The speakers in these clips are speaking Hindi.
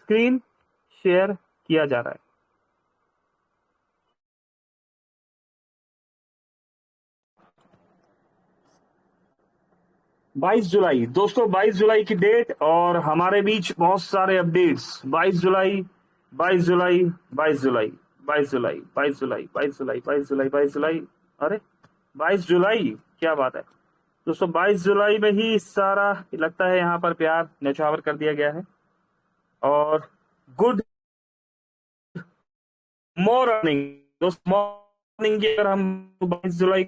स्क्रीन शेयर किया जा रहा है। बाईस जुलाई दोस्तों, 22 जुलाई की डेट और हमारे बीच बहुत सारे अपडेट्स। 22 जुलाई, 22 जुलाई, 22 जुलाई, 22 जुलाई, 22 जुलाई, 22 जुलाई, 22 जुलाई, 22 जुलाई, अरे 22 जुलाई, क्या बात है दोस्तों। 22 जुलाई में ही सारा लगता है यहाँ पर प्यार न्यौछावर कर दिया गया है। और गुड मॉर्निंग दोस्तों, मॉर्निंग की अगर हम 22 जुलाई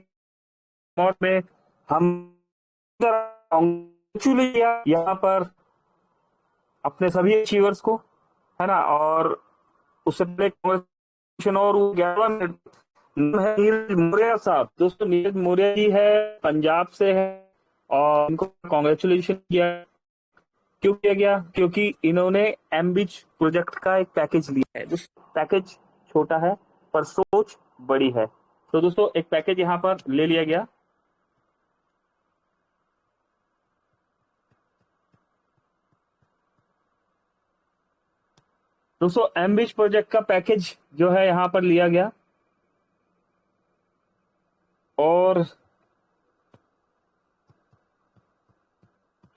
मॉर्निंग में हम यहाँ पर अपने सभी अचीवर्स को, है ना। और उससे पहले congratulation, और वो 11 मिनट है नीरज मौर्य साहब। दोस्तों नीरज मौर्य जी है, पंजाब से है और इनको कॉन्ग्रेचुलेशन किया। क्यों किया गया? क्योंकि इन्होंने एमबीच प्रोजेक्ट का एक पैकेज लिया है। दोस्तों पैकेज छोटा है पर सोच बड़ी है। तो दोस्तों एक पैकेज यहाँ पर ले लिया गया। दोस्तों एमबीच प्रोजेक्ट का पैकेज जो है यहाँ पर लिया गया और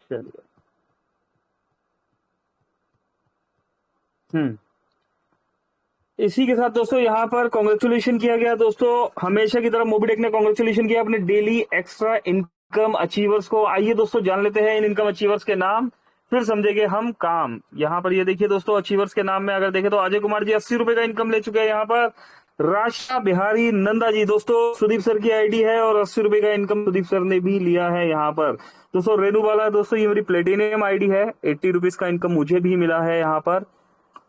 चलिए इसी के साथ दोस्तों यहाँ पर कॉन्ग्रेचुलेशन किया गया। दोस्तों हमेशा की तरह मोबीटेक ने कॉन्ग्रेचुलेशन किया अपने डेली एक्स्ट्रा इनकम अचीवर्स को। आइए दोस्तों जान लेते हैं इन इनकम अचीवर्स के नाम, फिर समझेंगे हम काम। यहाँ पर ये देखिए दोस्तों, अचीवर्स के नाम में अगर देखें तो अजय कुमार जी 80 रुपए का इनकम ले चुके हैं। यहाँ पर राशा बिहारी नंदा जी, दोस्तों सुदीप सर की आईडी है और 80 रुपए का इनकम सुदीप सर ने भी लिया है। यहाँ पर दोस्तों रेनू वाला, दोस्तों ये मेरी प्लेटिनियम आईडी है, 80 रुपीज का इनकम मुझे भी मिला है। यहाँ पर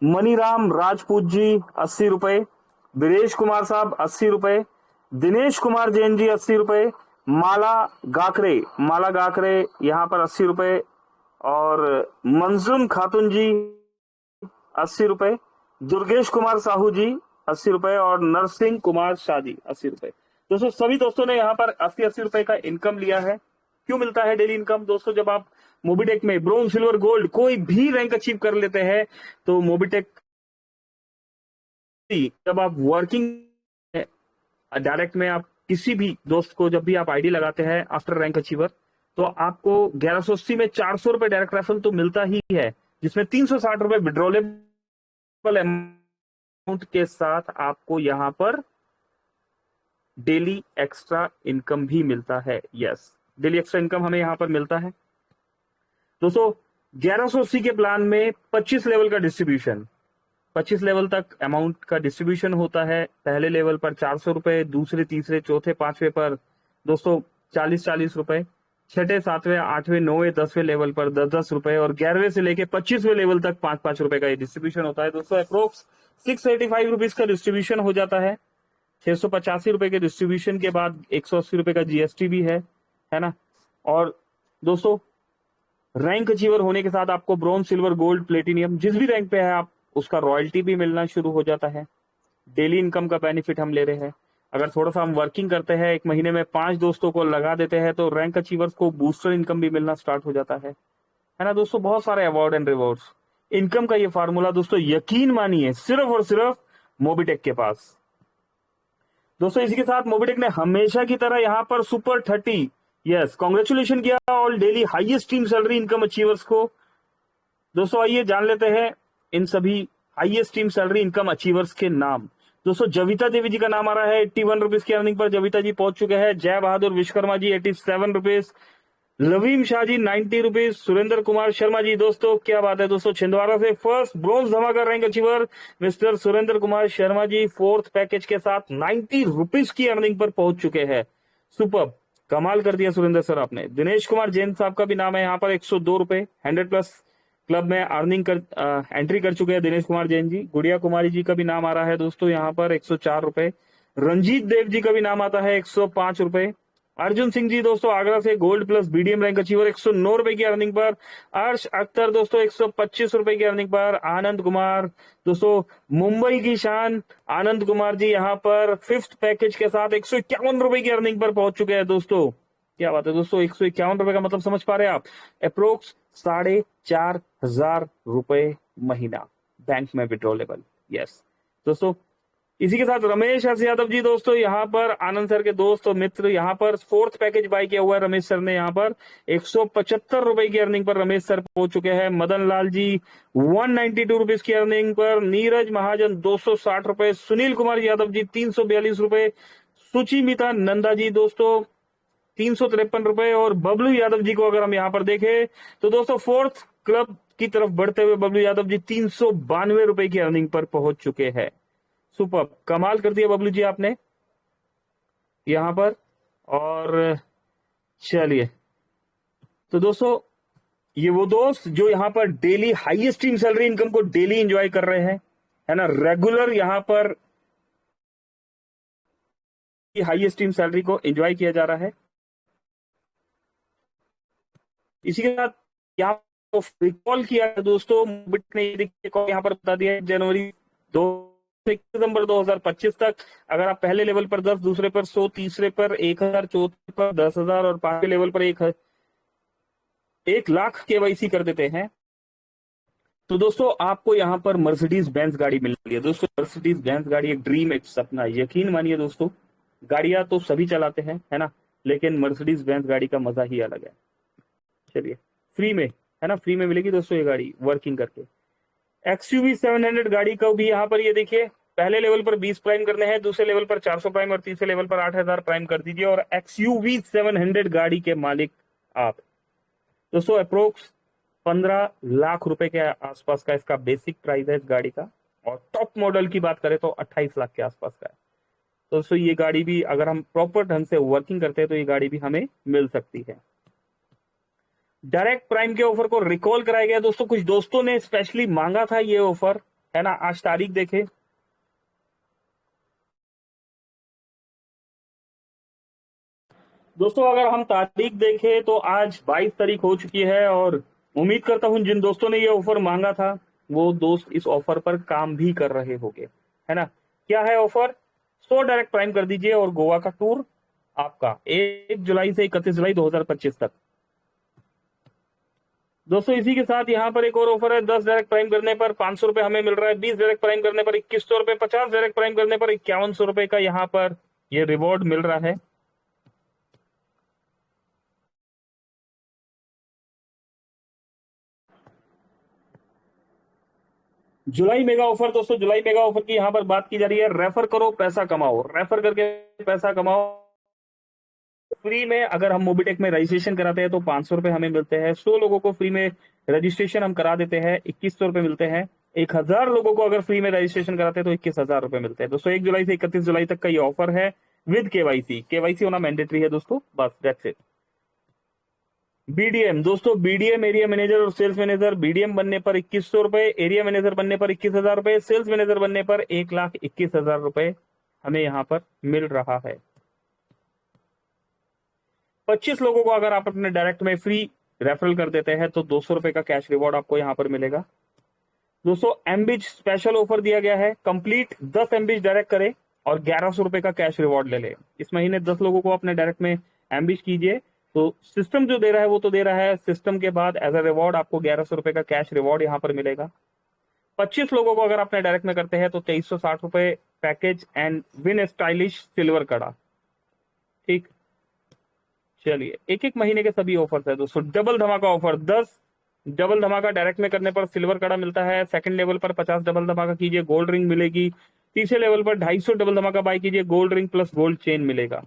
मनीराम राजपूत जी 80 रुपए, वीरेश कुमार साहब 80 रुपए, दिनेश कुमार जैन जी 80 रुपए, माला गाकरे यहाँ पर 80 रुपए और मंजूम खातून जी 80 रुपए, दुर्गेश कुमार साहू जी 80 रुपए और नरसिंह कुमार शाह जी 80 रुपए। दोस्तों सभी दोस्तों ने यहाँ पर 80-80 रुपए का इनकम लिया है। क्यों मिलता है डेली इनकम? दोस्तों जब आप मोबीटेक में ब्रोंज सिल्वर गोल्ड कोई भी रैंक अचीव कर लेते हैं तो मोबीटेक जब आप वर्किंग डायरेक्ट में आप किसी भी दोस्त को जब भी आप आईडी लगाते हैं आफ्टर रैंक अचीवर, तो आपको 1180 में 400 रुपए डायरेक्ट रेफरल तो मिलता ही है, जिसमें 360 रुपए विड्रॉलेबल अमाउंट के साथ आपको यहां पर डेली एक्स्ट्रा इनकम भी मिलता है। यस, डेली एक्स्ट्रा इनकम हमें यहां पर मिलता है। दोस्तों 1180 के प्लान में 25 लेवल का डिस्ट्रीब्यूशन, 25 लेवल तक अमाउंट का डिस्ट्रीब्यूशन होता है। पहले लेवल पर 400 रुपए, दूसरे तीसरे चौथे पांचवे पर दोस्तों 40-40 रुपए, छठे सातवें आठवें नौवें 10वें लेवल पर 10-10 रुपए और 11वें से लेके 25वें लेवल तक 5-5 रुपए का ये डिस्ट्रीब्यूशन होता है। दोस्तों अप्रोक्स 685 रुपीज का डिस्ट्रीब्यूशन हो जाता है। 685 रुपए के डिस्ट्रीब्यूशन के बाद 180 रुपए का जीएसटी भी है ना। और दोस्तों रैंक अचीवर होने के साथ आपको ब्रोंज सिल्वर गोल्ड प्लेटिनियम जिस भी रैंक पे है आप उसका रॉयल्टी भी मिलना शुरू हो जाता है। डेली इनकम का बेनिफिट हम ले रहे हैं। अगर थोड़ा सा हम वर्किंग करते हैं, एक महीने में 5 दोस्तों को लगा देते हैं तो रैंक अचीवर्स को बूस्टर इनकम भी मिलना स्टार्ट हो जाता है ना दोस्तों। बहुत सारे अवार्ड एंड रिवॉर्ड्स, इनकम का ये फार्मूला दोस्तों यकीन मानिए सिर्फ और सिर्फ मोबीटेक के पास। दोस्तों इसी के साथ मोबीटेक ने हमेशा की तरह यहाँ पर सुपर 30 यस कॉन्ग्रेचुलेशन किया all daily highest team salary income achievers को। दोस्तों आइए जान लेते हैं इन सभी highest team salary income achievers के नाम। दोस्तों जविता देवी जी का नाम आ रहा है, 81 रुपीज की अर्निंग पर जविता जी पहुंच चुके हैं। जय बहादुर विश्वकर्मा जी 87 रुपीज, लवीम शाह जी 90 रुपीज, सुरेंद्र कुमार शर्मा जी, दोस्तों क्या बात है दोस्तों, छिंदवाड़ा से फर्स्ट ब्रोंज धमाका rank achiever mister Surendra Kumar Sharma ji 4th package के साथ 90 रुपीज की अर्निंग पर पहुंच चुके हैं। सुपर, कमाल कर दिया सुरेंद्र सर आपने। दिनेश कुमार जैन साहब का भी नाम है यहाँ पर, 102 रुपए 100+ क्लब में अर्निंग एंट्री कर चुके हैं दिनेश कुमार जैन जी। गुड़िया कुमारी जी का भी नाम आ रहा है दोस्तों यहाँ पर 104 रुपए। रंजीत देव जी का भी नाम आता है 105 रुपए। अर्जुन सिंह जी दोस्तों आगरा से gold plus BDM rank achiever 109 रुपए की अर्निंग पर। अर्श अख्तर दोस्तों 125 रुपए की अर्निंग पर। आनंद कुमार दोस्तों मुंबई की शान आनंद कुमार जी यहाँ पर 5th पैकेज के साथ 151 रुपए की अर्निंग पर पहुंच चुके हैं। दोस्तों क्या बात है दोस्तों, 151 रुपए का मतलब समझ पा रहे हैं आप, अप्रोक्स 4,500 रुपए महीना। बैंक में विड्रॉलेबल। यस दोस्तों, इसी के साथ रमेश एस यादव जी दोस्तों यहाँ पर आनंद सर के दोस्त और मित्र यहाँ पर 4th पैकेज बाय किया हुआ है रमेश सर ने। यहाँ पर 175 रुपए की अर्निंग पर रमेश सर पहुंच चुके हैं। मदन लाल जी 192 रुपीज की अर्निंग पर, नीरज महाजन 260 रुपए, सुनील कुमार यादव जी 342 रुपए, सुचिमिता नंदा जी दोस्तों 353 रुपए, और बबलू यादव जी को अगर हम यहाँ पर देखें तो दोस्तों 4th क्लब की तरफ बढ़ते हुए बबलू यादव जी 392 रुपए की अर्निंग पर पहुंच चुके हैं। सुपर, कमाल कर दिया बबलू जी आपने यहां पर। और चलिए, तो दोस्तों ये वो दोस्त जो यहां पर daily highest team salary income को डेली एंजॉय कर रहे हैं, है ना, रेगुलर यहां पर हाईएस्ट टीम सैलरी को एंजॉय किया जा रहा है। इसी के साथ यहाँ तो रिकॉल किया है दोस्तों, ने यहाँ पर बता दिया है जनवरी 21 दिसंबर 2025 तक अगर आप पहले लेवल पर 10, दूसरे पर 100, तीसरे पर 1000, चौथे पर 10,000 और पांचवें लेवल पर 1 लाख केवाईसी कर देते हैं तो दोस्तों आपको यहाँ पर मर्सिडीज बेंज गाड़ी मिल रही है। दोस्तों मर्सिडीज बेंज गाड़ी एक ड्रीम, एक सपना, यकीन मानिए दोस्तों, गाड़ियां तो सभी चलाते हैं, है ना, लेकिन मर्सिडीज बेंज गाड़ी का मजा ही अलग है। चलिए, फ्री में, है ना, फ्री में मिलेगी दोस्तों ये गाड़ी वर्किंग करके। XUV 700 गाड़ी का भी यहाँ पर ये देखिए, पहले लेवल पर 20 प्राइम करने हैं, दूसरे लेवल पर 400 प्राइम और तीसरे लेवल पर 8000 प्राइम कर दीजिए और XUV 700 गाड़ी के मालिक आप। दोस्तों अप्रोक्स 15 लाख रुपए के आसपास का इसका बेसिक प्राइस है इस गाड़ी का, और टॉप मॉडल की बात करें तो 28 लाख के आसपास का है। दोस्तों ये गाड़ी भी अगर हम प्रॉपर ढंग से वर्किंग करते हैं तो ये गाड़ी भी हमें मिल सकती है। डायरेक्ट प्राइम के ऑफर को रिकॉल कराया गया दोस्तों, कुछ दोस्तों ने स्पेशली मांगा था ये ऑफर, है ना। आज तारीख देखें, दोस्तों अगर हम तारीख देखें तो आज 22 तारीख हो चुकी है और उम्मीद करता हूं जिन दोस्तों ने ये ऑफर मांगा था वो दोस्त इस ऑफर पर काम भी कर रहे होंगे, है ना। क्या है ऑफर? 100 डायरेक्ट प्राइम कर दीजिए और गोवा का टूर आपका 1 जुलाई से 31 जुलाई 2025 तक। दोस्तों इसी के साथ यहाँ पर एक और ऑफर है, 10 डायरेक्ट प्राइम करने पर 500 रुपए हमें मिल रहा है, 20 डायरेक्ट प्राइम करने पर 2100 रुपए, 50 डायरेक्ट प्राइम करने पर 5100 रुपए का यहाँ पर ये रिवॉर्ड मिल रहा है। जुलाई मेगा ऑफर, दोस्तों जुलाई मेगा ऑफर की यहाँ पर बात की जा रही है, रेफर करो पैसा कमाओ, रेफर करके पैसा कमाओ। फ्री में अगर हम मोबिटेक में रजिस्ट्रेशन कराते हैं तो 500 रुपए हमें मिलते हैं, 100 लोगों को फ्री में रजिस्ट्रेशन हम करा देते हैं 2100 रुपए मिलते हैं, 1000 लोगों को अगर फ्री में रजिस्ट्रेशन कराते हैं तो 21,000 रुपए मिलते हैं। दोस्तों 1 जुलाई से 31 जुलाई तक का ये ऑफर है विद केवाईसी होना मैंडेटरी है दोस्तों, बस दैट्स इट। बीडीएम, दोस्तों बीडीएम एरिया मैनेजर और सेल्स मैनेजर, बीडीएम बनने पर 2100 रुपए, एरिया मैनेजर बनने पर 21,000 रुपए, सेल्स मैनेजर बनने पर 1,21,000 रुपए हमें यहाँ पर मिल रहा है। 25 लोगों को अगर आप अपने डायरेक्ट में फ्री रेफरल कर देते हैं तो 200 रुपए का कैश रिवॉर्ड आपको यहाँ पर मिलेगा। दोस्तों एमबिज स्पेशल ऑफर दिया गया है, कंप्लीट 10 एमबिज डायरेक्ट करे और 1100 रुपए का कैश रिवॉर्ड ले ले। इस महीने 10 लोगों को अपने डायरेक्ट में एमबिज कीजिए तो सिस्टम जो दे रहा है वो तो दे रहा है, सिस्टम के बाद एज अ रिवॉर्ड आपको 1100 रुपए का कैश रिवॉर्ड यहाँ पर मिलेगा। 25 लोगों को अगर आपने डायरेक्ट में करते हैं तो 2360 रुपए package and win stylish silver कड़ा। ठीक, चलिए एक एक महीने के सभी ऑफर्स है दोस्तों। डबल धमाका ऑफर, 10 डबल धमाका डायरेक्ट में करने पर सिल्वर कड़ा मिलता है, सेकंड लेवल पर 50 डबल धमाका कीजिए गोल्ड रिंग मिलेगी, तीसरे लेवल पर 250 डबल धमाका बाय कीजिए gold ring plus gold chain मिलेगा।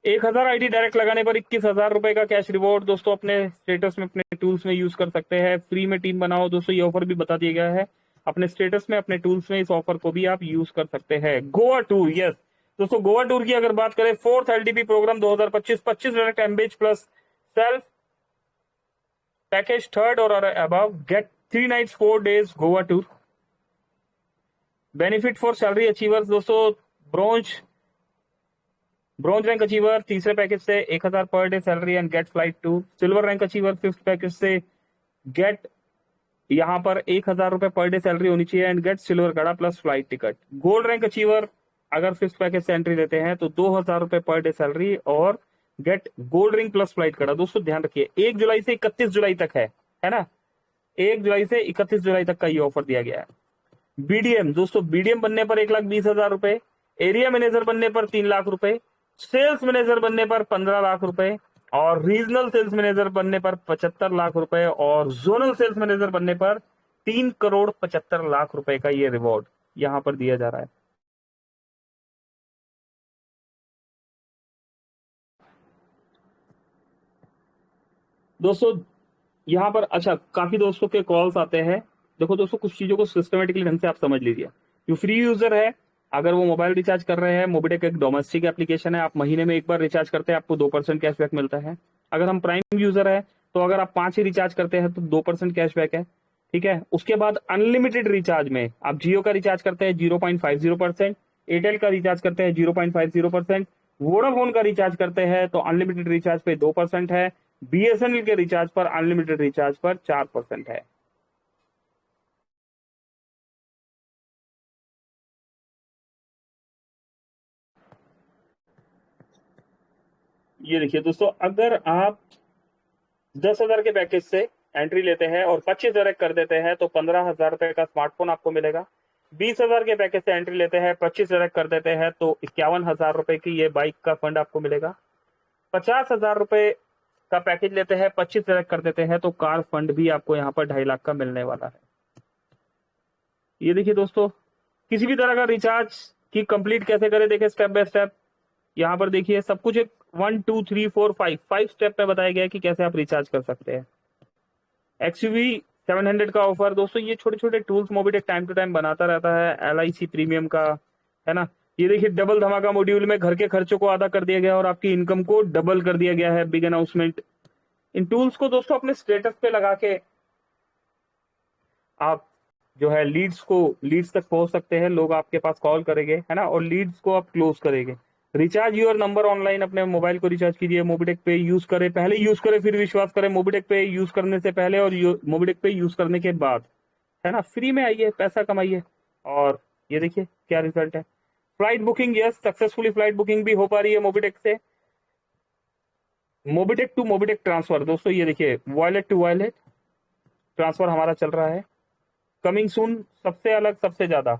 1000 आईडी डायरेक्ट लगाने पर 21,000 रुपए का कैश रिवॉर्ड दोस्तों अपने स्टेटस में अपने टूल्स में यूज कर सकते हैं। फ्री में टीम बनाओ दोस्तों, ये ऑफर भी बता दिया गया है, अपने स्टेटस में अपने टूल्स में इस ऑफर को भी आप यूज कर सकते हैं। गोवा टूर, यस दोस्तों गोवा टूर की अगर बात करें 4th LTP प्रोग्राम 2025, 25 डायरेक्ट एमबेज प्लस सेल्फ पैकेज थर्ड और above get 3 nights 4 days Goa tour. Benefit for salary achievers दोस्तों, ब्रॉन्ज रैंक अचीवर तीसरे पैकेज से 1000 per day salary and get flight too, silver rank achiever 5th package से गेट यहाँ पर 1000 रुपए पर डे सैलरी होनी चाहिए एंड गेट सिल्वर कड़ा plus flight ticket. Gold rank achiever अगर 5th पैकेज से एंट्री लेते हैं तो 2000 रुपए पर डे सैलरी और get gold ring plus flight कड़ा। दोस्तों ध्यान रखिए 1 जुलाई से 31 जुलाई तक है ना, 1 जुलाई से 31 जुलाई तक का ये ऑफर दिया गया है। बीडीएम दोस्तों, बीडीएम बनने पर 1,20,000 रुपए, एरिया मैनेजर बनने पर 3 लाख रुपए, सेल्स मैनेजर बनने पर 15 लाख रुपए, और रीजनल सेल्स मैनेजर बनने पर 75 लाख रुपए, और जोनल सेल्स मैनेजर बनने पर 3,75,00,000 रुपए का ये रिवॉर्ड यहां पर दिया जा रहा है। दोस्तों यहाँ पर अच्छा, काफी दोस्तों के कॉल्स आते हैं। देखो दोस्तों, कुछ चीजों को सिस्टमेटिकली ढंग से आप समझ लीजिए। जो फ्री यूजर है, अगर वो मोबाइल रिचार्ज कर रहे हैं, मोबिटेक एक डोमेस्टिक एप्लीकेशन है, आप महीने में एक बार रिचार्ज करते हैं, आपको 2% कैशबैक मिलता है। अगर हम प्राइम यूजर है, तो अगर आप 5 ही रिचार्ज करते हैं तो 2% कैशबैक है। ठीक है, उसके बाद अनलिमिटेड रिचार्ज में आप जियो का रिचार्ज करते हैं 0.50%, एयरटेल का रिचार्ज करते हैं 0.50%, वोडाफोन का रिचार्ज करते हैं तो अनलिमिटेड रिचार्ज पे 2% है, बीएसएनएल के रिचार्ज पर, अनलिमिटेड रिचार्ज पर 4% है। ये देखिए दोस्तों, अगर आप 10,000 के पैकेज से एंट्री लेते हैं और 25 कर देते हैं तो 15,000 रुपए का स्मार्टफोन आपको मिलेगा। 20,000 के पैकेज से एंट्री लेते हैं, 25 कर देते हैं तो 51,000 रुपए की ये बाइक का फंड आपको मिलेगा। 50,000 रुपए का पैकेज लेते हैं, 25 कर देते हैं तो कार फंड भी आपको यहाँ पर 2.5 लाख का मिलने वाला है। ये देखिए दोस्तों, किसी भी तरह का रिचार्ज की कंप्लीट कैसे करें, देखिए स्टेप बाय स्टेप। यहाँ पर देखिए सब कुछ एक 1 2 3 4 5 स्टेप पे बताया गया है कि कैसे आप रिचार्ज कर सकते हैं। एक्सयूवी 700 का ऑफर दोस्तों, ये छोटे छोटे tools Mobitech time to time बनाता रहता है। LIC प्रीमियम का है ना, ये देखिए डबल धमाका मॉड्यूल में घर के खर्चों को आधा कर दिया गया और आपकी इनकम को डबल कर दिया गया है। Big announcement. इन टूल्स को दोस्तों अपने स्टेटस पे लगा के आप जो है लीड्स तक पहुंच सकते हैं। लोग आपके पास कॉल करेंगे, है ना, और लीड्स को आप क्लोज करेंगे। रिचार्ज योर नंबर ऑनलाइन, अपने मोबाइल को रिचार्ज कीजिए, मोबिटेक पे यूज करें, पहले यूज करें फिर विश्वास करें। मोबिटेक पे यूज करने से पहले और मोबिटेक पे यूज करने के बाद, है ना, फ्री में आइए, पैसा कमाइए। और ये देखिए क्या रिजल्ट है। Flight booking, yes successfully flight booking भी हो पा रही है मोबिटेक से। मोबिटेक टू मोबिटेक ट्रांसफर दोस्तों, ये देखिए वॉलेट टू वॉलेट ट्रांसफर हमारा चल रहा है। कमिंग सून सबसे अलग सबसे ज्यादा।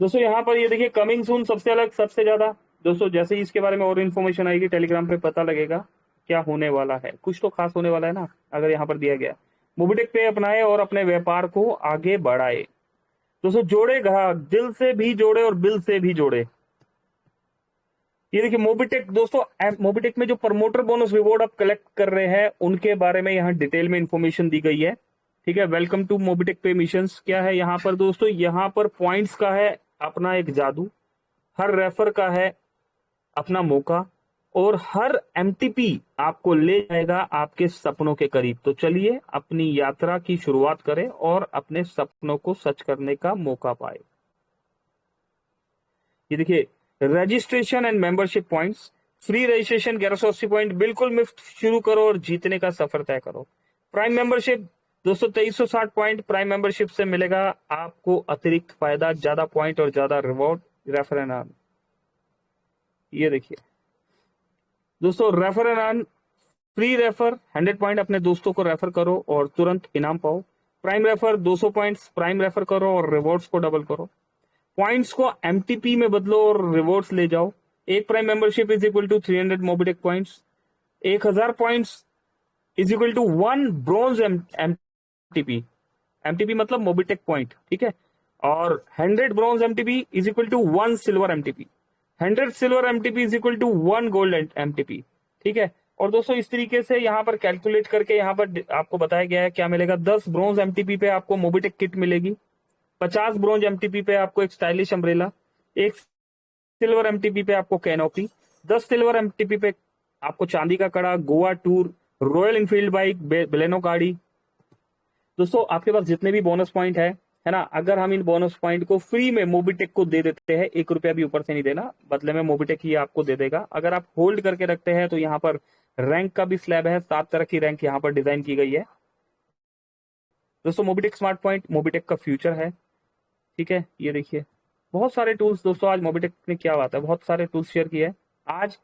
दोस्तों यहाँ पर ये देखिए कमिंग सून सबसे अलग सबसे ज्यादा। दोस्तों जैसे ही इसके बारे में और इन्फॉर्मेशन आएगी टेलीग्राम पे पता लगेगा क्या होने वाला है। कुछ तो खास होने वाला है ना, अगर यहाँ पर दिया गया। मोबिटेक पे अपनाए और अपने व्यापार को आगे बढ़ाए। दोस्तों जोड़े ग्राहक, दिल से भी जोड़े और बिल से भी जोड़े। ये देखिए मोबिटेक दोस्तों, मोबिटेक में जो प्रमोटर बोनस रिवॉर्ड आप कलेक्ट कर रहे हैं उनके बारे में यहाँ डिटेल में इंफॉर्मेशन दी गई है। ठीक है, वेलकम टू मोबिटेक पे मिशंस। क्या है यहाँ पर दोस्तों, यहाँ पर पॉइंट्स का है अपना एक जादू, हर रेफर का है अपना मौका, और हर MTP आपको ले जाएगा आपके सपनों के करीब। तो चलिए अपनी यात्रा की शुरुआत करें और अपने सपनों को सच करने का मौका पाए। ये देखिए registration and membership points, free registration 1180 point, बिल्कुल मुफ्त शुरू करो और जीतने का सफर तय करो। प्राइम मेंबरशिप दोस्तों 2360 पॉइंट प्राइम मेंबरशिप से मिलेगा आपको अतिरिक्त फायदा, ज्यादा पॉइंट और ज्यादा रिवॉर्ड। रेफर एंड अर्न, ये देखिए दोस्तों refer and earn, free refer 100 point अपने दोस्तों को रेफर करो और तुरंत इनाम पाओ। Prime refer 200 points prime refer करो और रिवॉर्ड्स को डबल करो। पॉइंट्स को MTP में बदलो और रिवॉर्ड्स ले जाओ। एक prime membership is equal to 300 Mobitech points. 1000 points is equal to 1 bronze MTP। MTP मतलब मोबिटेक पॉइंट, ठीक है। और 100 bronze MTP is equal to 1 silver MTP। 100 silver MTP is equal to 1 gold MTP, ठीक है। और दोस्तों इस तरीके से यहाँ पर कैलकुलेट करके यहाँ पर आपको बताया गया है क्या मिलेगा। 10 ब्रॉन्ज MTP पे आपको मोबिटेक किट मिलेगी। 50 ब्रॉन्ज MTP पे आपको एक स्टाइलिश अम्ब्रेला। 1 सिल्वर MTP पे आपको कैनोपी। 10 सिल्वर MTP पे आपको चांदी का कड़ा, Goa tour, royal Enfield bike, Baleno गाड़ी। दोस्तों आपके पास जितने भी बोनस पॉइंट है ना, अगर हम इन बोनस पॉइंट को फ्री में मोबिटेक को दे देते हैं, 1 रुपया भी ऊपर से नहीं देना, बदले में मोबिटेक ही आपको दे देगा। अगर आप होल्ड करके रखते हैं तो यहाँ पर रैंक का भी स्लैब है, 7 तरह की रैंक यहाँ पर डिजाइन की गई है। दोस्तों मोबिटेक स्मार्ट पॉइंट मोबिटेक का फ्यूचर है, ठीक है। ये देखिए बहुत सारे टूल्स दोस्तों, आज मोबिटेक ने क्या बात है, बहुत सारे टूल्स शेयर किए हैं। आज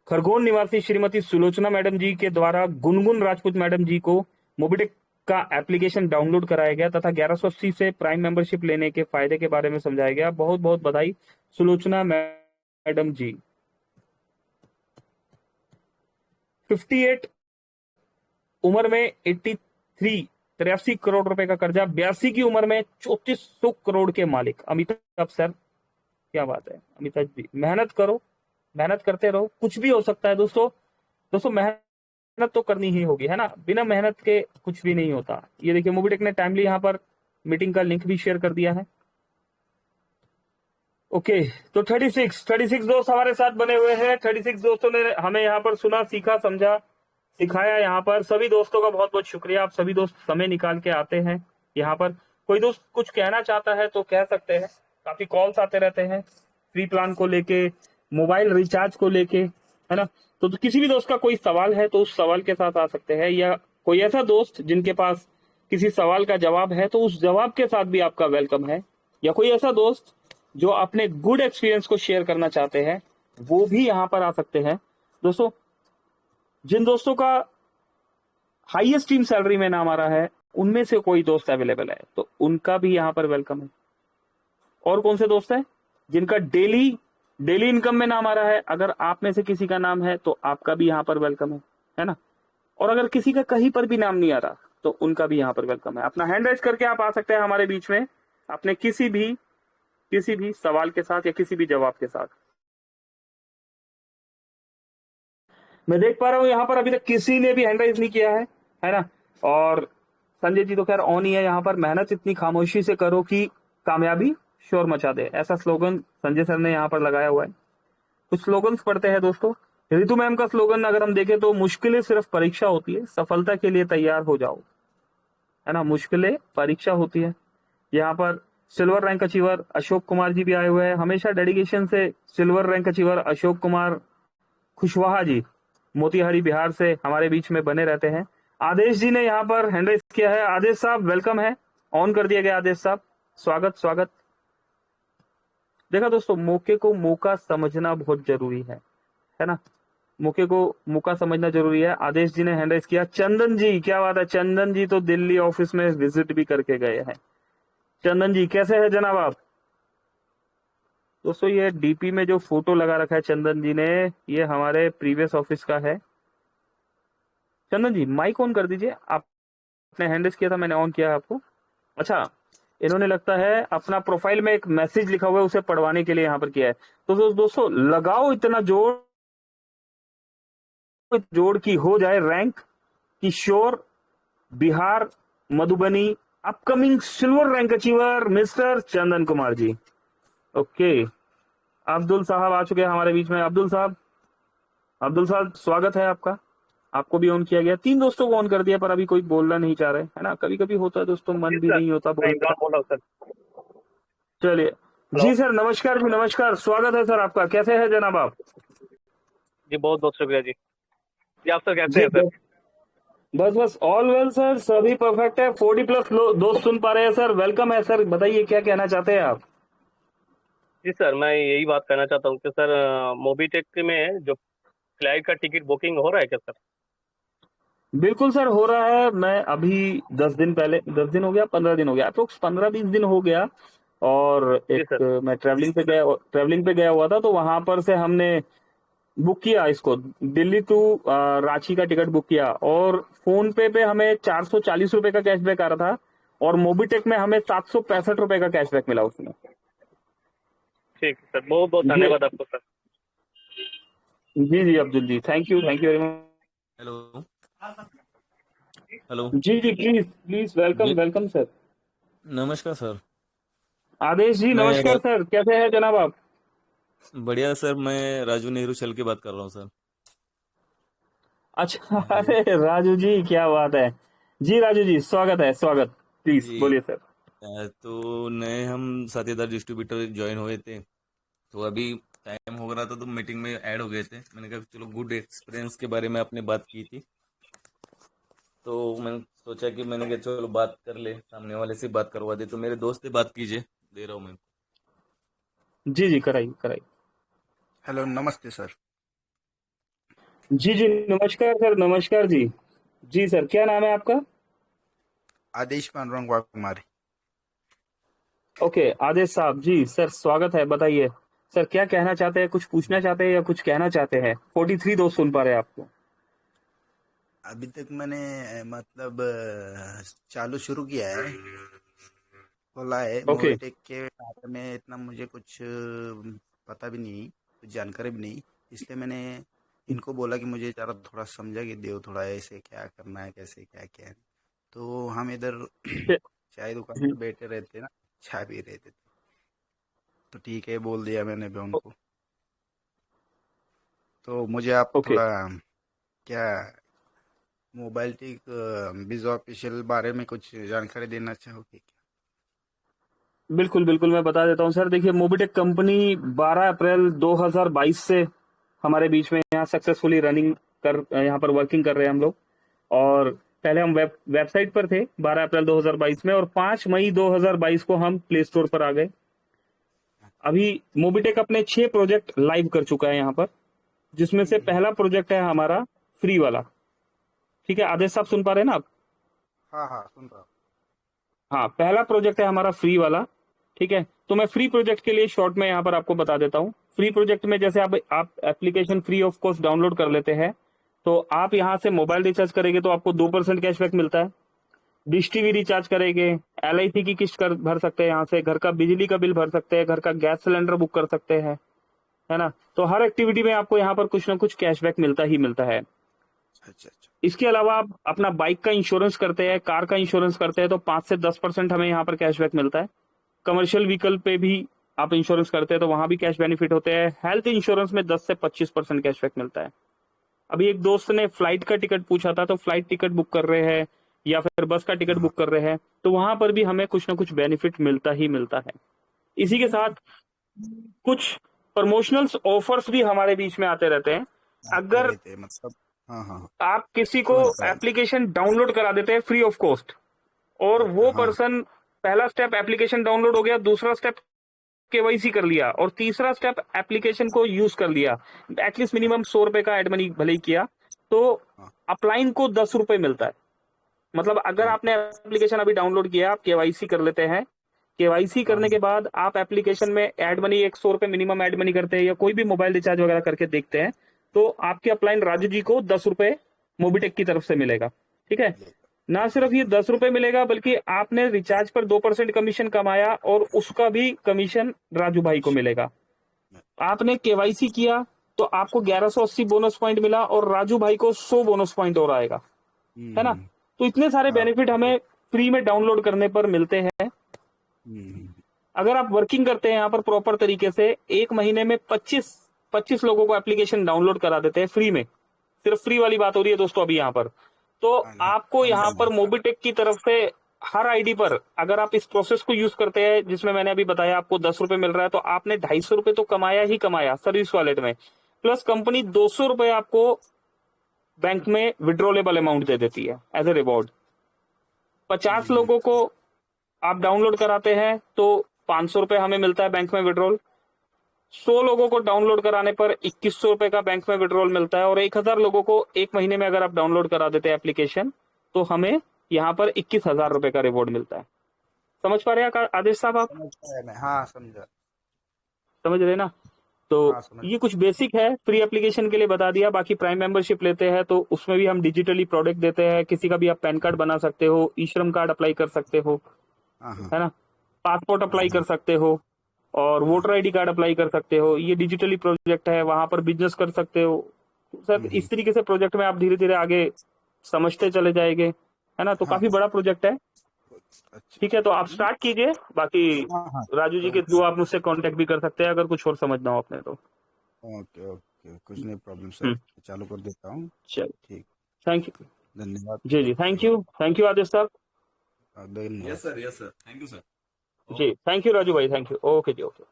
खरगोन निवासी श्रीमती सुलोचना मैडम जी के द्वारा गुनगुन राजपूत मैडम जी को मोबिटेक का एप्लीकेशन डाउनलोड कराया गया तथा 1180 से प्राइम मेंबरशिप लेने के फायदे के बारे में समझाया गया। बहुत बहुत बधाई सुलोचना मैडम जी। 58 उम्र में 83 करोड़ रुपए का कर्जा, 82 की उम्र में 3400 करोड़ के मालिक अमिताभ सर। क्या बात है अमिताभ जी, मेहनत करो, मेहनत करते रहो, कुछ भी हो सकता है दोस्तों। दोस्तों मेहनत तो करनी ही होगी, है ना, बिना मेहनत के कुछ भी नहीं होता। ये देखिए मोबिटेक ने टाइमली यहाँ पर मीटिंग का लिंक भी शेयर कर दिया है। ओके, तो 36 दोस्त हमारे साथ बने हुए हैं। 36 दोस्तों ने हमें यहाँ पर सुना, सीखा, समझा, सिखाया। यहाँ पर सभी दोस्तों का बहुत बहुत शुक्रिया। आप सभी दोस्त समय निकाल के आते हैं यहाँ पर। कोई दोस्त कुछ कहना चाहता है तो कह सकते हैं। काफी कॉल्स आते रहते हैं फ्री प्लान को लेके, मोबाइल रिचार्ज को लेके, है ना। तो किसी भी दोस्त का कोई सवाल है तो उस सवाल के साथ आ सकते हैं, या कोई ऐसा दोस्त जिनके पास किसी सवाल का जवाब है तो उस जवाब के साथ भी आपका वेलकम है, या कोई ऐसा दोस्त जो अपने गुड एक्सपीरियंस को शेयर करना चाहते हैं वो भी यहाँ पर आ सकते हैं। दोस्तों जिन दोस्तों का हाईएस्ट टीम सैलरी में नाम आ रहा है उनमें से कोई दोस्त अवेलेबल है तो उनका भी यहाँ पर वेलकम है। और कौन से दोस्त हैं जिनका डेली इनकम में नाम आ रहा है, अगर आप में से किसी का नाम है तो आपका भी यहाँ पर वेलकम है ना। और अगर किसी का कहीं पर भी नाम नहीं आ रहा तो उनका भी यहाँ पर वेलकम है। अपना हैंड राइज करके आप आ सकते हैं हमारे बीच में अपने किसी भी सवाल के साथ या किसी भी जवाब के साथ। मैं देख पा रहा हूं यहाँ पर अभी तक किसी ने भी हैंड राइज नहीं किया है ना। और संजय जी तो खैर ऑन ही है यहाँ पर। मेहनत इतनी खामोशी से करो कि कामयाबी शोर मचा दे, ऐसा स्लोगन संजय सर ने यहाँ पर लगाया हुआ है। कुछ स्लोगन्स पढ़ते हैं दोस्तों। ऋतु मैम का स्लोगन अगर हम देखें तो मुश्किलें सिर्फ परीक्षा होती है, सफलता के लिए तैयार हो जाओ, है ना। मुश्किलें परीक्षा होती है। यहाँ पर silver rank achiever Ashok Kumar ji भी आए हुए हैं। हमेशा डेडिकेशन से silver rank achiever Ashok Kumar Kushwaha ji Motihari Bihar से हमारे बीच में बने रहते हैं। आदेश जी ने यहाँ पर हैंड राइज किया है। आदेश साहब वेलकम है, ऑन कर दिया गया। आदेश साहब स्वागत। देखा दोस्तों, मौके को मौका समझना बहुत जरूरी है ना। मौके को मौका समझना जरूरी है। आदेश जी ने हैंड राइज किया। चंदन जी, क्या बात है, चंदन जी तो दिल्ली ऑफिस में विजिट भी करके गए हैं। चंदन जी कैसे है जनाब आप? दोस्तों ये डीपी में जो फोटो लगा रखा है चंदन जी ने, ये हमारे प्रीवियस ऑफिस का है। चंदन जी माइक ऑन कर दीजिए। आपने हैंड रेज किया था, मैंने ऑन किया है आपको। अच्छा, इन्होंने लगता है अपना प्रोफाइल में एक मैसेज लिखा हुआ है उसे पढ़वाने के लिए यहाँ पर किया है। तो दोस्तों लगाओ इतना जोड़ की हो जाए rank. Kishore Bihar Madhubani upcoming silver rank achiever mister Chandan Kumar ji. Okay, Abdul साहब आ चुके हैं हमारे बीच में। अब्दुल साहब स्वागत है आपका। आपको भी ऑन किया गया। 3 दोस्तों को ऑन कर दिया पर अभी कोई बोलना नहीं चाह रहे, है ना। कभी कभी होता है दोस्तों, मन भी नहीं होता बोलने। चलिए जी सर, नमस्कार जी, नमस्कार, स्वागत है सर आपका। कैसे है जनाब आप? जी बहुत बहुत शुक्रिया जी। आप सर कैसे हैं सर? बस ऑल वेल सर, सभी परफेक्ट है। 40+ दोस्त सुन पा रहे हैं सर, वेलकम है सर। बताइए क्या कहना चाहते हैं आप? जी सर, मैं यही बात कहना चाहता हूँ कि सर मोबीटेक में जो फ्लाइट का टिकट बुकिंग हो रहा है क्या सर? बिल्कुल सर, हो रहा है। मैं अभी 10 दिन पहले, 10 दिन हो गया, 15 दिन हो गया, अप्रोक्स 15-20 दिन हो गया। और जी सर। मैं ट्रैवलिंग पे गया हुआ था तो वहां पर से हमने बुक किया इसको, दिल्ली टू रांची का टिकट बुक किया। और फोन पे हमें 440 रुपए का कैशबैक आ रहा था और मोबीटेक में हमें 765 रुपए का कैशबैक मिला उसमें। ठीक है सर, बहुत बहुत जी धन्यवाद आपको सर। जी Abdul ji, thank you very much. Hello hello जी प्लीज वेलकम जी वेलकम सर। नमस्कार सर। आदेश जी मैं नमस्कार सर, कैसे हैं जनाब आप? बढ़िया सर, मैं राजू नेहरू चल के बात कर रहा हूँ सर। अच्छा हेलो अरे राजू जी क्या बात है। जी राजू जी स्वागत, प्लीज जी। बोलिए सर। तो नए हम साथीदार डिस्ट्रीब्यूटर ज्वाइन हुए थे, तो अभी टाइम हो रहा था तो मीटिंग में ऐड हो गए थे। मैंने कहा चलो गुड एक्सपीरियंस के बारे में आपने बात की थी, तो मैंने सोचा कि मैंने कहा चलो बात कर ले, सामने वाले से बात करवा दे। तो मेरे दोस्त से बात कीजिए, दे रहा हूँ मैं। जी कराइए। हेलो नमस्ते सर। जी, जी, नमस्कार सर, नमस्कार जी। जी सर, क्या नाम है आपका? आदेश पांडुरंग वाघमारे। ओके, आदेश साहब जी, सर स्वागत है, बताइए। सर क्या कहना चाहते हैं, कुछ पूछना चाहते हैं या कुछ कहना चाहते हैं? 43 दोस्त सुन पा रहे हैं आपको। अभी तक मैंने मतलब चालू शुरू किया है, खोला है। ओके, मोबिटेक के बारे में इतना मुझे कुछ पता भी नहीं, कुछ जानकारी भी नहीं, इसलिए मैंने इनको बोला कि मुझे जरा थोड़ा समझा कि दो, थोड़ा ऐसे क्या करना है, कैसे क्या क्या है। तो हम इधर च चाय दुकान हुँ, पर बैठे रहते ना, चाय पी रहे थे, तो ठीक है बोल दिया मैंने भी ओ उनको। तो मुझे आप ओके। थोड़ा क्या मोबाइल टेक बिज ऑफिशियल बारे में कुछ जानकारी देना चाहोगे क्या? बिल्कुल, बिल्कुल, मैं बता देता हूँ सर। देखिए, मोबिटेक कंपनी 12 अप्रैल 2022 से हमारे बीच में यहाँ सक्सेसफुली रनिंग यहाँ पर वर्किंग कर रहे हैं हम लोग। और पहले हम वेबसाइट पर थे 12 अप्रैल 2022 में, और 5 मई 2022 को हम प्ले स्टोर पर आ गए। अभी मोबिटेक अपने 6 प्रोजेक्ट लाइव कर चुका है यहाँ पर, जिसमें से पहला प्रोजेक्ट है हमारा फ्री वाला। ठीक है, आदेश साहब सुन पा रहे हैं ना आप? हाँ हाँ, सुन रहा हूँ। हाँ, पहला प्रोजेक्ट है हमारा फ्री वाला। ठीक है, तो मैं फ्री प्रोजेक्ट के लिए शॉर्ट में यहाँ पर आपको बता देता हूँ। फ्री प्रोजेक्ट में जैसे आप application free of cost download कर लेते हैं, तो आप यहाँ से मोबाइल रिचार्ज करेंगे तो आपको 2% कैशबैक मिलता है। डिश टीवी रिचार्ज करेंगे, LIC की किस्त भर सकते हैं, यहाँ से घर का बिजली का बिल भर सकते हैं, घर का गैस सिलेंडर बुक कर सकते हैं, है ना? तो हर एक्टिविटी में आपको यहाँ पर कुछ ना कुछ कैशबैक मिलता ही मिलता है। अच्छा अच्छा। इसके अलावा आप अपना बाइक का इंश्योरेंस करते हैं, कार का इंश्योरेंस करते हैं, तो 5 से 10% हमें यहाँ पर कैशबैक मिलता है। कमर्शियल व्हीकल पे भी आप इंश्योरेंस करते हैं तो वहां भी कैश बेनिफिट होते हैं। हेल्थ इंश्योरेंस में 10 से 25% कैशबैक मिलता है। अभी एक दोस्त ने फ्लाइट का टिकट पूछा था, तो फ्लाइट टिकट बुक कर रहे हैं या फिर बस का टिकट हाँ बुक कर रहे हैं, तो वहां पर भी हमें कुछ ना कुछ बेनिफिट मिलता ही मिलता है। इसी के साथ कुछ प्रमोशनल ऑफर्स भी हमारे बीच में आते रहते हैं। आते अगर रहते हैं मतलब। हाँ हाँ हाँ, आप किसी को समझ पाया। एप्लीकेशन डाउनलोड करा देते हैं फ्री ऑफ कॉस्ट, और अच्छा वो हाँ। पर्सन, पहला स्टेप एप्लीकेशन डाउनलोड हो गया, दूसरा स्टेप केवाईसी कर लिया, और तीसरा स्टेप एप्लीकेशन को यूज कर लिया, एटलीस्ट हाँ मिनिमम 100 रुपए का एड मनी भले ही किया, तो हाँ अपलाइन को 10 रुपए मिलता है। मतलब अगर हाँ आपने एप्लीकेशन अभी डाउनलोड किया, आप केवाईसी कर लेते हैं, केवाईसी हाँ करने के बाद आप एप्लीकेशन में एड मनी 100 रुपए मिनिमम एड मनी करते हैं, या कोई भी मोबाइल रिचार्ज वगैरह करके देखते हैं, तो आपके अपलाइन राजू जी को 10 रुपए मोबिटेक की तरफ से मिलेगा। ठीक है, मिलेगा। ना सिर्फ ये 10 रुपए मिलेगा, बल्कि आपने रिचार्ज पर 2% कमीशन कमाया, और उसका भी कमीशन राजू भाई को मिलेगा। आपने केवाईसी किया तो आपको 1180 बोनस पॉइंट मिला, और राजू भाई को 100 बोनस पॉइंट और आएगा, है ना? हम्म। तो इतने सारे हाँ बेनिफिट हमें फ्री में डाउनलोड करने पर मिलते हैं। हम्म। अगर आप वर्किंग करते हैं यहाँ पर प्रॉपर तरीके से, एक महीने में 25 लोगों को एप्लीकेशन डाउनलोड करा देते हैं फ्री में। सिर्फ फ्री वाली बात हो रही है दोस्तों अभी यहाँ पर। तो हाँ हाँ, आपको यहाँ समझा मैं। पर मोबिटेक की तरफ से हर आईडी पर, अगर आप इस प्रोसेस को यूज करते हैं जिसमें मैंने अभी बताया आपको 10 रुपए मिल रहा है, तो आपने 250 रुपए तो कमाया ही कमाया सर्विस वॉलेट में, प्लस कंपनी 200 रुपए आपको बैंक में विड्रॉलेबल अमाउंट दे देती है एज ए रिवॉर्ड। 50 हम्म। लोगों को आप डाउनलोड कराते हैं तो 500 रुपए हमें मिलता है बैंक में विड्रॉल। 100 लोगों को डाउनलोड कराने पर 2100 रुपए का बैंक में विड्रॉल मिलता है, और 1000 लोगों को एक महीने में अगर आप डाउनलोड करा देते हैं एप्लीकेशन, तो हमें यहाँ पर 21,000 रुपए का रिवॉर्ड मिलता है। समझ पा रहे हैं आदेश साहब आप? समझ पाया मैं, हाँ समझा। समझ रहे हैं ना? तो हाँ समझ। ये कुछ बेसिक है फ्री एप्लीकेशन के लिए बता दिया। बाकी प्राइम मेंबरशिप लेते हैं तो उसमें भी हम डिजिटली प्रोडक्ट देते हैं। किसी का भी आप पैन कार्ड बना सकते हो, ई श्रम कार्ड अप्लाई कर सकते हो, हाँ हाँ है ना? पासपोर्ट अप्लाई कर हाँ सकते हो, और हाँ। वोटर आईडी कार्ड अप्लाई कर सकते हो। ये डिजिटली प्रोजेक्ट है, वहां पर बिजनेस कर सकते हो। सर हम्म। इस तरीके से प्रोजेक्ट में आप धीरे धीरे आगे समझते चले जाएंगे, है ना? तो हाँ काफी बड़ा प्रोजेक्ट है। अच्छा ठीक है, तो आप अच्छा। स्टार्ट कीजिए। बाकी हाँ हाँ। राजू जी के थ्रू आप मुझसे कांटेक्ट भी कर सकते हैं अगर कुछ और समझना हो आपने तो। ओके ओके, कुछ नहीं प्रॉब्लम सर, हम्म, चालू कर देता हूँ। चलिए, ठीक। Thank you. धन्यवाद। जी जी, थैंक यू आदित्य साहब। धन्यवाद। Yes sir, thank you sir. जी थैंक यू राजू भाई, थैंक यू। ओके जी, ओके।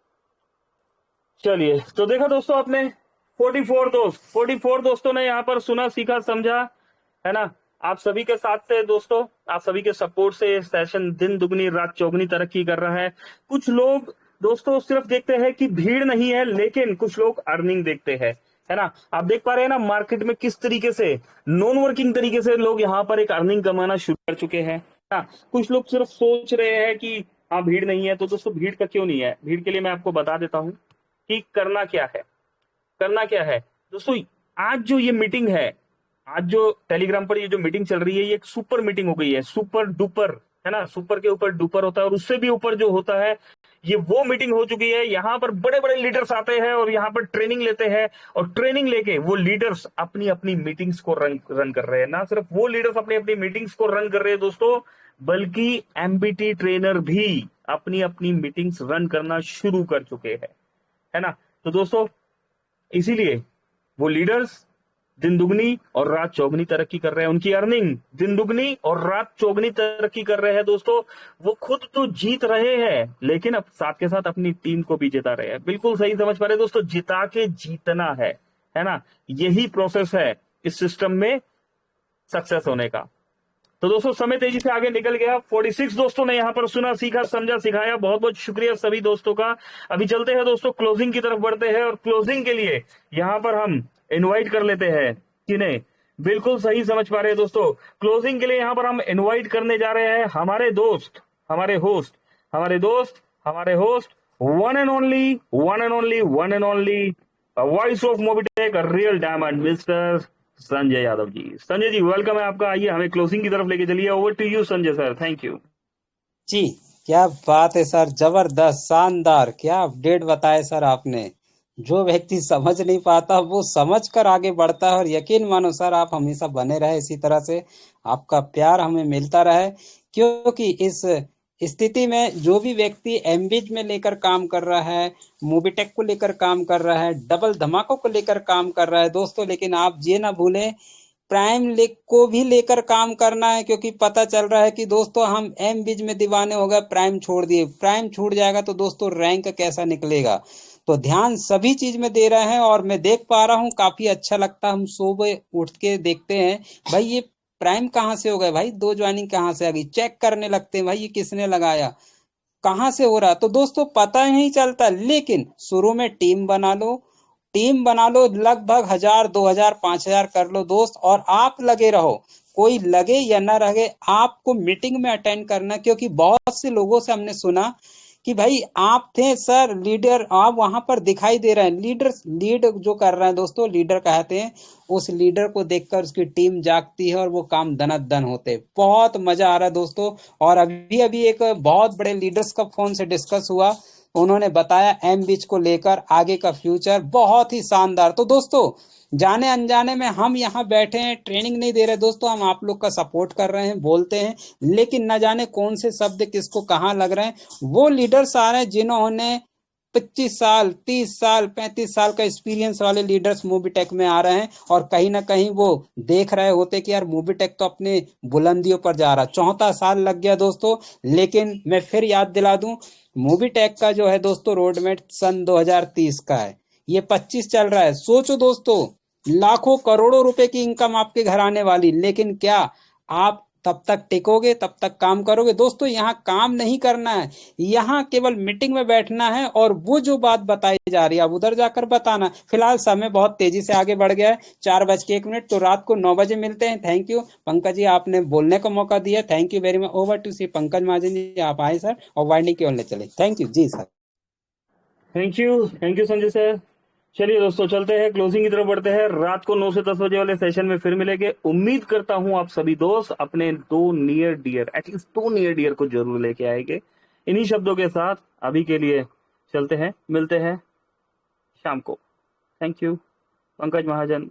चलिए, तो देखा दोस्तों आपने 44 दोस्तों ने यहाँ पर सुना, सीखा, समझा, है ना? आप सभी के साथ से दोस्तों, आप सभी के सपोर्ट से ये सेशन दिन दुगनी रात चौगनी तरक्की कर रहा है। कुछ लोग दोस्तों सिर्फ देखते हैं कि भीड़ नहीं है, लेकिन कुछ लोग अर्निंग देखते हैं है ना। आप देख पा रहे हैं ना मार्केट में किस तरीके से नॉन वर्किंग तरीके से लोग यहाँ पर एक अर्निंग कमाना शुरू कर चुके हैं ना। कुछ लोग सिर्फ सोच रहे हैं कि हाँ भीड़ नहीं है, तो दोस्तों भीड़ का क्यों नहीं है, भीड़ के लिए मैं आपको बता देता हूँ कि करना क्या है। करना क्या है दोस्तों, आज जो ये मीटिंग है, आज जो टेलीग्राम पर ये जो मीटिंग चल रही है, ये एक सुपर मीटिंग हो गई है, सुपर डुपर, है ना। सुपर के ऊपर डुपर होता है, और उससे भी ऊपर जो होता है, ये वो मीटिंग हो चुकी है। यहाँ पर बड़े बड़े लीडर्स आते हैं और यहाँ पर ट्रेनिंग लेते हैं, और ट्रेनिंग लेके वो लीडर्स अपनी अपनी मीटिंग्स को रन कर रहे हैं। ना सिर्फ वो लीडर्स अपनी अपनी मीटिंग्स को रन कर रहे हैं दोस्तों, बल्कि एमबीटी ट्रेनर भी अपनी अपनी मीटिंग्स रन करना शुरू कर चुके हैं, है ना। तो दोस्तों इसीलिए वो लीडर्स दिन दुगनी और रात चौगनी तरक्की कर रहे हैं, उनकी अर्निंग दिन दुगनी और रात चौगनी तरक्की कर रहे हैं दोस्तों। वो खुद तो जीत रहे हैं, लेकिन अब साथ के साथ अपनी टीम को भी जिता रहे हैं। बिल्कुल सही समझ पा रहे हैं दोस्तों, जिता के जीतना है ना। यही प्रोसेस है इस सिस्टम में सक्सेस होने का। तो दोस्तों समय तेजी से आगे निकल गया। 46 दोस्तों ने यहाँ पर सुना, सीखा, समझा, सिखाया। बहुत बहुत शुक्रिया सभी दोस्तों का। अभी चलते हैं दोस्तों, क्लोजिंग की तरफ बढ़ते हैं, और क्लोजिंग के लिए यहाँ पर हम इनवाइट कर लेते हैं किन्हें। बिल्कुल सही समझ पा रहे हैं दोस्तों, क्लोजिंग के लिए यहाँ पर हम इनवाइट करने जा रहे हैं हमारे दोस्त, हमारे host, one and only voice of Mobitech, real diamond, mister Sanjay Yadav ji. Sanjay ji welcome है आपका। आइए हमें क्लोजिंग की तरफ लेके चलिए। Over to you Sanjay sir, thank you जी। क्या बात है सर, जबरदस्त, शानदार, क्या अपडेट बताए सर आपने। जो व्यक्ति समझ नहीं पाता वो समझ कर आगे बढ़ता है, और यकीन मानो सर आप हमेशा बने रहे इसी तरह से, आपका प्यार हमें मिलता रहे। क्योंकि इस स्थिति में जो भी व्यक्ति एमबीज में लेकर काम कर रहा है, मोबिटेक को लेकर काम कर रहा है, डबल धमाकों को लेकर काम कर रहा है दोस्तों, लेकिन आप ये ना भूलें प्राइम लीग को भी लेकर काम करना है। क्योंकि पता चल रहा है कि दोस्तों हम एम बीज में दीवाने हो गए, प्राइम छोड़ दिए, प्राइम छूट जाएगा तो दोस्तों रैंक कैसा निकलेगा। तो ध्यान सभी चीज में दे रहे हैं, और मैं देख पा रहा हूँ काफी अच्छा लगता है। हम सुबह उठ के देखते हैं भाई ये प्राइम कहाँ से हो गए, भाई 2 ज्वाइनिंग कहाँ से आ गई, चेक करने लगते हैं भाई ये किसने लगाया, कहाँ से हो रहा। तो दोस्तों पता ही नहीं चलता, लेकिन शुरू में टीम बना लो, लगभग 1000 2000 5000 कर लो दोस्त, और आप लगे रहो। कोई लगे या ना लगे, आपको मीटिंग में अटेंड करना। क्योंकि बहुत से लोगों से हमने सुना कि भाई आप थे सर लीडर, आप वहां पर दिखाई दे रहे हैं, लीड जो कर रहे हैं दोस्तों, लीडर कहते हैं। उस लीडर को देखकर उसकी टीम जागती है और वो काम दनादन होते हैं। बहुत मजा आ रहा है दोस्तों। और अभी अभी एक बहुत बड़े लीडर्स का फोन से डिस्कस हुआ, उन्होंने बताया एम बीच को लेकर आगे का फ्यूचर बहुत ही शानदार। तो दोस्तों जाने अनजाने में हम यहाँ बैठे हैं, ट्रेनिंग नहीं दे रहे दोस्तों, हम आप लोग का सपोर्ट कर रहे हैं, बोलते हैं, लेकिन न जाने कौन से शब्द किसको कहाँ लग रहे हैं। वो लीडर्स आ रहे हैं जिन्होंने 25 साल 30 साल 35 साल का एक्सपीरियंस वाले लीडर्स मोबिटेक में आ रहे हैं, और कहीं ना कहीं वो देख रहे होते कि यार मोबिटेक तो अपने बुलंदियों पर जा रहा। 34 साल लग गया दोस्तों। लेकिन मैं फिर याद दिला दूं, मोबिटेक का जो है दोस्तों रोडमेप सन 2030 का है, ये 25 चल रहा है। सोचो दोस्तों, लाखों करोड़ों रुपए की इनकम आपके घर आने वाली, लेकिन क्या आप तब तक टिकोगे, तब तक काम करोगे? दोस्तों यहाँ काम नहीं करना है, यहाँ केवल मीटिंग में बैठना है, और वो जो बात बताई जा रही है अब उधर जाकर बताना। फिलहाल समय बहुत तेजी से आगे बढ़ गया है, 4:01, तो रात को 9 बजे मिलते हैं। थैंक यू पंकज जी, आपने बोलने का मौका दिया, thank you very much. Over to C Pankaj Mahajan ji, आप आए सर और वाइंडिंग की ओर ले चले। थैंक यू जी sir. Thank you Sanjay sir. चलिए दोस्तों चलते हैं, क्लोजिंग की तरफ बढ़ते हैं। रात को 9 से 10 बजे वाले सेशन में फिर मिलेंगे। उम्मीद करता हूं आप सभी दोस्त अपने 2 near dear, at least 2 near dear को जरूर लेके आएंगे। इन्हीं शब्दों के साथ अभी के लिए चलते हैं, मिलते हैं शाम को। Thank you Pankaj Mahajan.